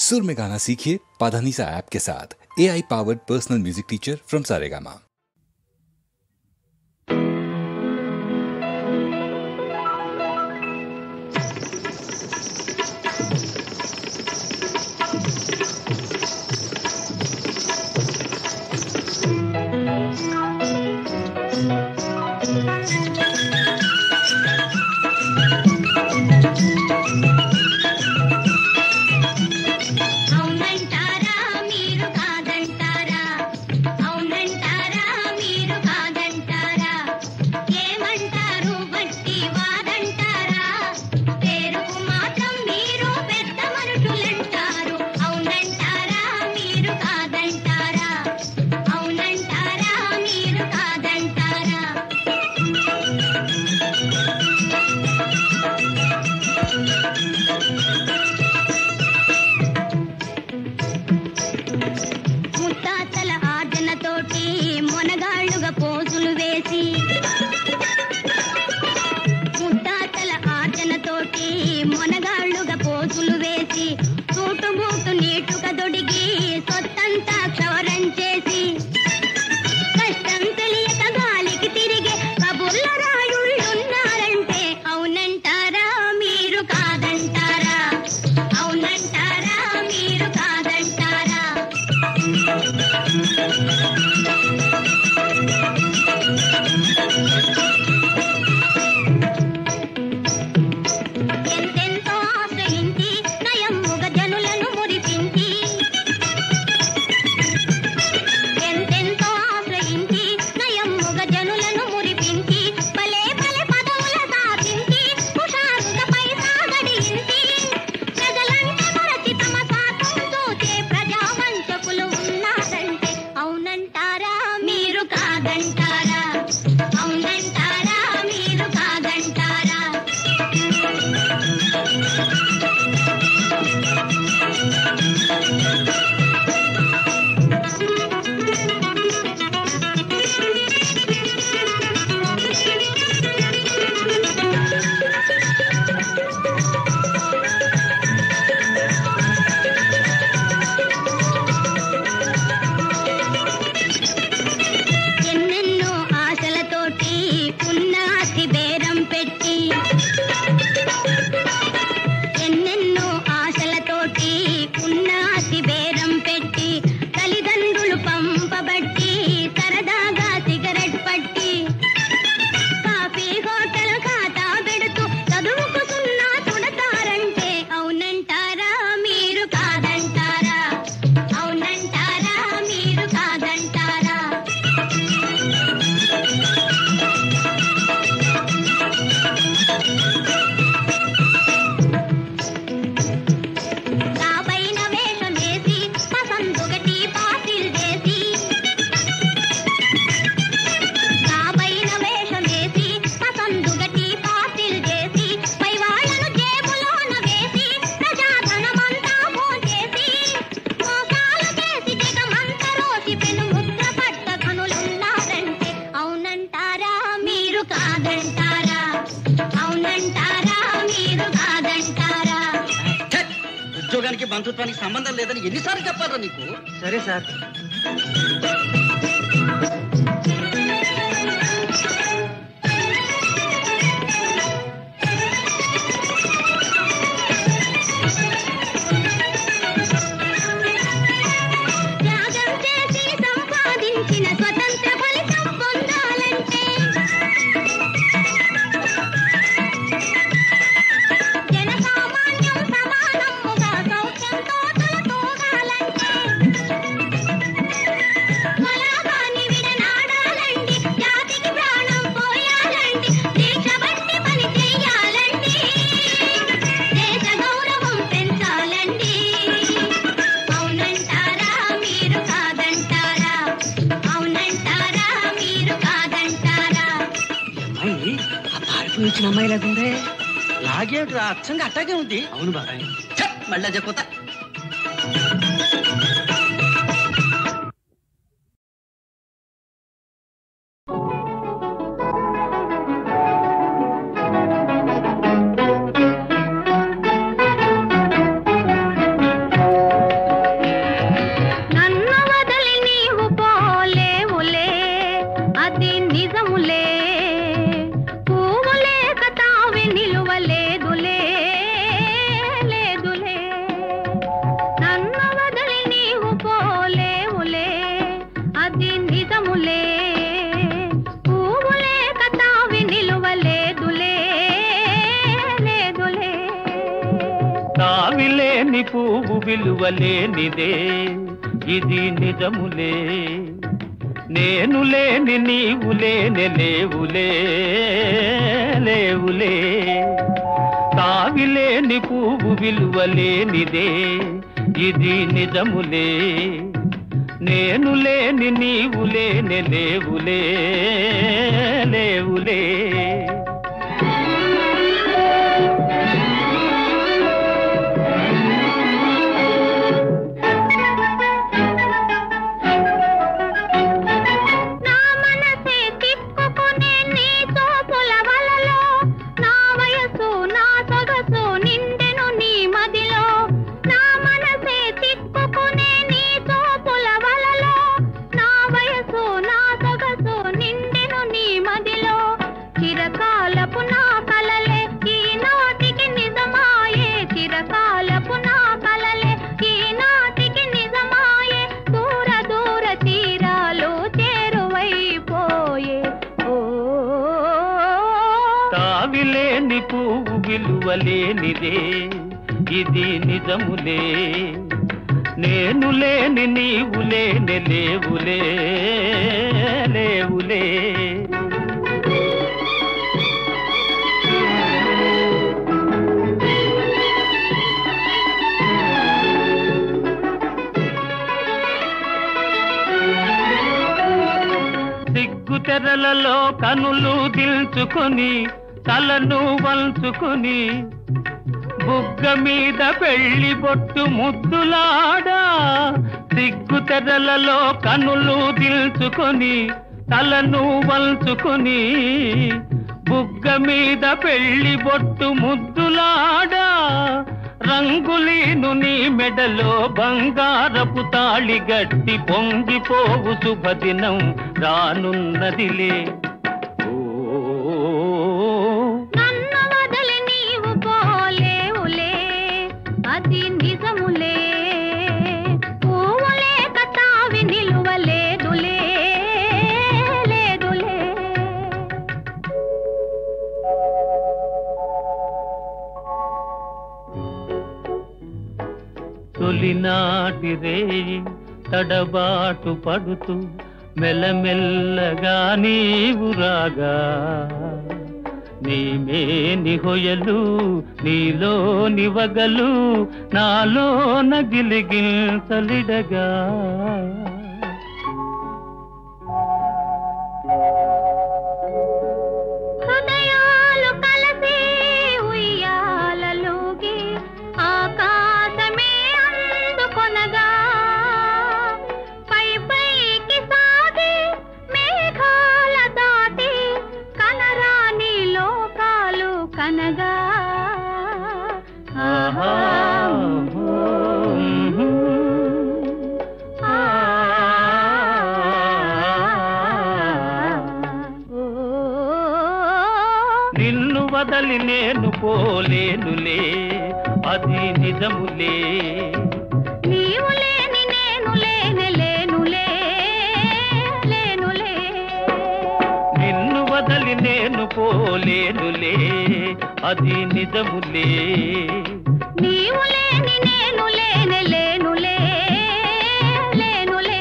सुर में गाना सीखिए पाधानीसा ऐप के साथ। AI powered personal music teacher from Saregama. ఉద్యోగానికి బంధుత్వానికి సంబంధం లేదని ఎన్నిసార్లు చెప్పారా నీకు? సరే సార్. అమ్మాయి లేకుండే లాగేమిట్రా? అచ్చంగా అట్టాగే ఉంది. అవును బాబాయ్. మళ్ళా చెప్పుతా. తావిలేని పువ్వు విలువలేనిదే ఇది నిజములే నేను లేని నీవు లేని లేవులే లేవులే తావిలేని పువ్వు విలువలేనిదే ఇది నిజములే నేను లేని నీవు లేని లేవులే లేవులే తావిలేని పువ్వు విలువలేనిదే ఇది నిజములే నేను లేని నీవు లేని లేవులే లేవులే సిగ్గు తెరలలో కనులు దిల్చుకొని తలను వంచుకొని బుగ్గ మీద పెళ్లి బొట్టు ముద్దులాడా సిగ్గు తెరలలో కనులు దిల్చుకొని తలను వంచుకొని బుగ్గ మీద పెళ్లి బొట్టు ముద్దులాడా రంగులీను నీ మెడలో బంగారపు తాళి గట్టి పొంగిపోవు శుభదినం రానున్నదిలే తొలినాటి రేయి తడబాటు పడుతూ మెల్లమెల్లగా నీవు రాగా నీమేని హొయలు నీలో నివగలు నాలో నగిలిగిల్సలిడగా నిన్ను వదలి నేను పోలేనులే అది నిజములే నీవు లేని నేను లేని లేనులే లేనులే నిన్ను వదలి నేను పోలేనులే అది నిజములే నీవు లేని నేను లేని లేనులే లేనులే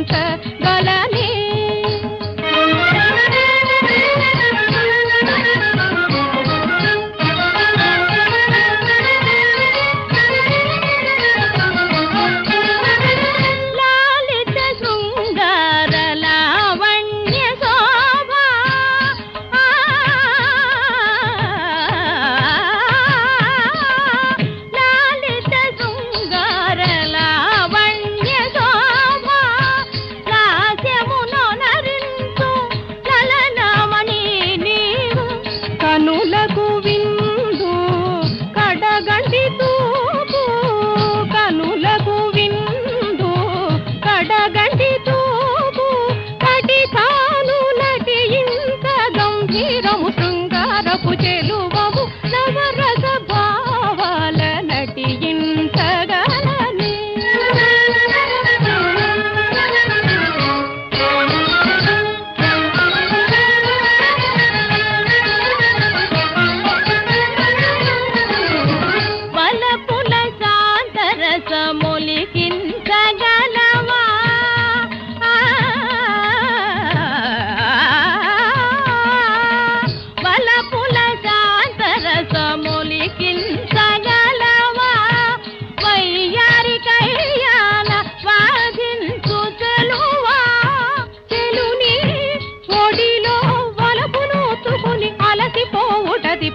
నటించగలనే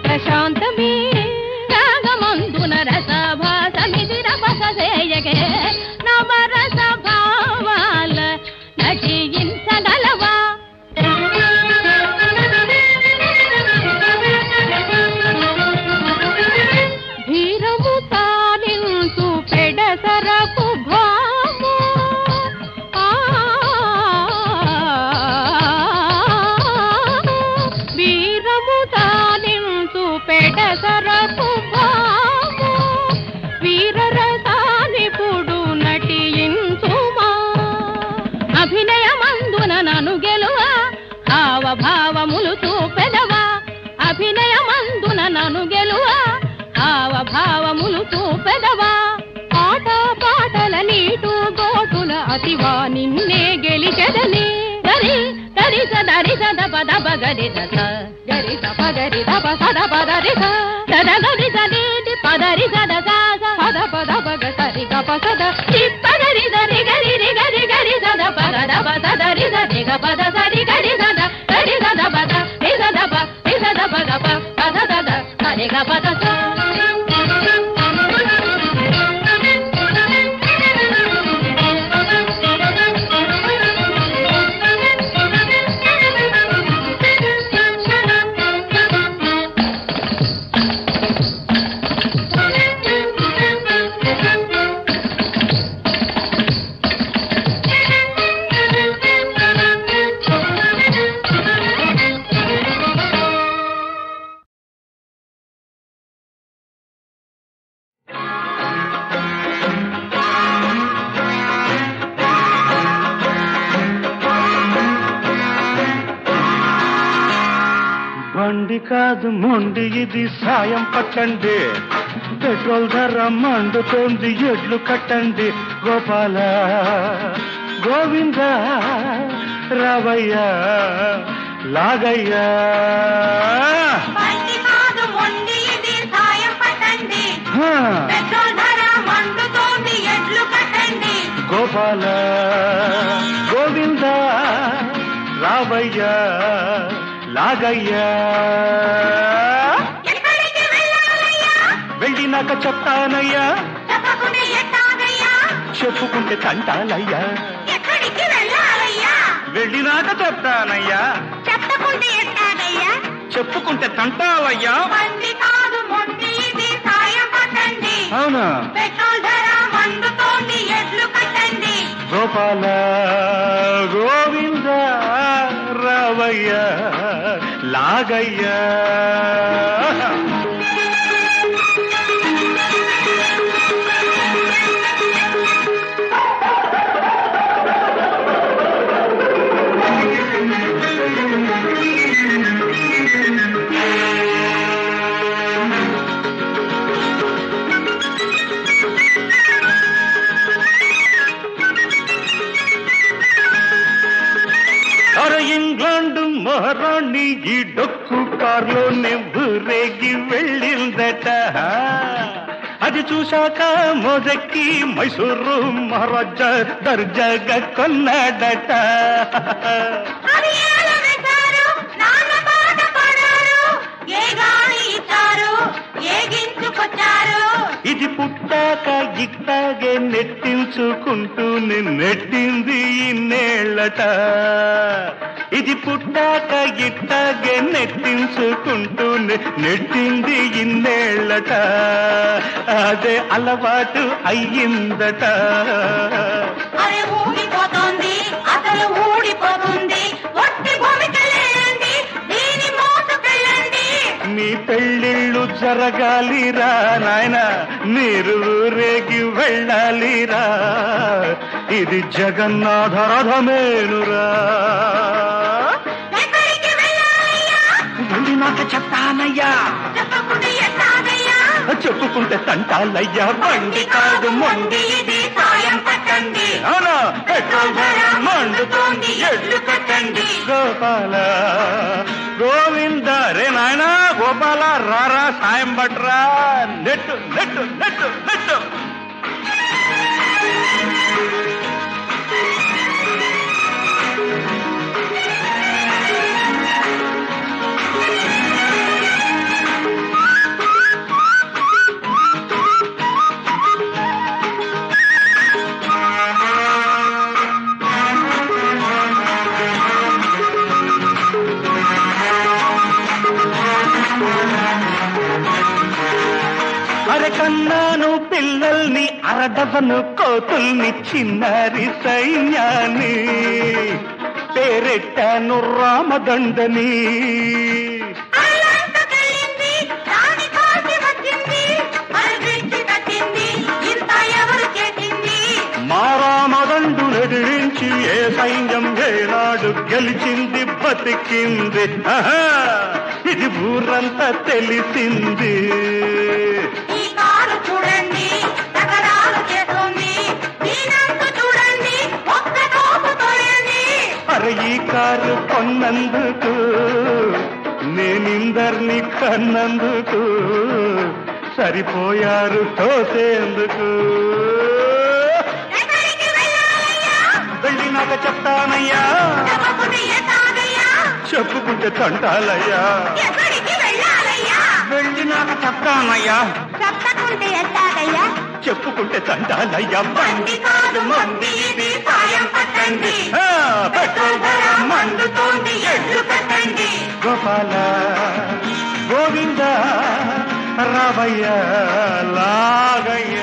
ప్రశాంతమే రాగమందున రసభాసమిది రపససేయగే నవరస భావాల నటించగలవా ధీరము తాలించు పెడసరపు భాము వీరము పెడసరపు భాము వీరరసానిపుడు నటించుమా అభినయమందున నను గెలువ హావభావములు చూపెదవా అభినయమందున నను గెలువ హావభావములు చూపెదవా ఆట పాటల నీటు గోటుల అతివా నిన్నే గెలిచెదని గరి గరి సదరి సద పద పగరి సద గరి సపగరి దప సద పదరి సద గరి సది పదరి సద సద పద పగ సరి గప సద చిప్పగరి దరి గరి రి గరి గరి సద పగ దప సదరి సది గ పద సరి గరి సద పద రి సద పగ పద సద సరి గ పద స బండి కాదు మొండి ఇది సాయం పట్టండి పెట్రోల్ ధర మండుతోంది ఎడ్లు కట్టండి గోపాల గోవింద రావయ్యా లాగయ్యా బండి కాదు మొండి ఇది సాయం పట్టండి పెట్రోల్ ధర మండుతోంది ఎడ్లు కట్టండి గోపాల గోవింద రావయ్యా లాగయ్యా ఎక్కడికి వెళ్ళాలయ్యా వెళ్ళినాక చెప్తానయ్యా చెప్పకుంటే ఎట్టాగయ్యా చెప్పుకుంటే తంటాలయ్యా ఎక్కడికి వెళ్ళాలయ్యా వెళ్ళినాక చెప్తానయ్యా చెప్పకుంటే ఎట్టాగయ్యా చెప్పుకుంటే తంటాలయ్యా బండి కాదు మొండి ఇది సాయం పట్టండి అవునా పెట్రోల్ ధర మండుతోంది ఎడ్లు కట్టండి గోపాల గోవింద రావయ్యా లాగయ్యా ఇంగ్లాండ్ మహారాణి ఈ డొక్కు కార్లో నెవ్వురేగి వెళ్ళిందట. అది చూశాక మొదక్కి మైసూరు మహారాజా దర్జాగా కొన్నాడట. ఇది పుట్టాక ఇట్టాగే నెట్టించుకుంటూ నెట్టింది ఇన్నేళ్ళట. ఇది పుట్టాక ఇట్టాగే నెట్టించుకుంటూ నెట్టింది ఇన్నేళ్ళట. అదే అలవాటు అయ్యిందట. ఊడిపోతుంది అసలు ఊడిపోతుంది. నీ పెళ్ళిళ్ళు జరగాలిరా నాయన, మీరు ఊరేగి వెళ్ళాలిరా. ఇది జగన్నాథ రథమేనురా. నాకు చెప్తానయ్యా, చెప్పుకుంటే తంటాలయ్యా. బండి కాదు మొండి ఇది సాయం పట్టండి. అవునా పెట్రోల్ ధర మండుతోంది ఎడ్లు కట్టండి. గోపాల గోవింద రే నాయన గోపాల రారా సాయం పట్రా. Net net net net. కన్నాను పిల్లల్ని అరడవను కోతుల్ని చిన్నారి సైన్యాన్ని పేరెట్టాను రామదండని. మా రామదండు ఎదిరించి ఏ సైన్యం ఏనాడు గెలిచింది బతికింది. ఇది ఊరంతా తెలిసింది. అరే ఈ కారు కొన్నందుకు నేనిందర్ని కన్నందుకు సరిపోయారు తోసేందుకు. వెళ్ళినాక చెప్తానయ్యా, చెప్పుకుంటే తంటాలయ్యా. వెళ్ళినాక చెప్తానయ్యా, చెప్పుకుంటే తంటాలయ్యా. బండి కాదు మంది ఇది సాయం పట్టండి. పెట్రోల్ ధర మండుతోంది ఎడ్లు కట్టండి. గోపాల గోవింద రావయ్య లాగయ్య.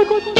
కొట్టి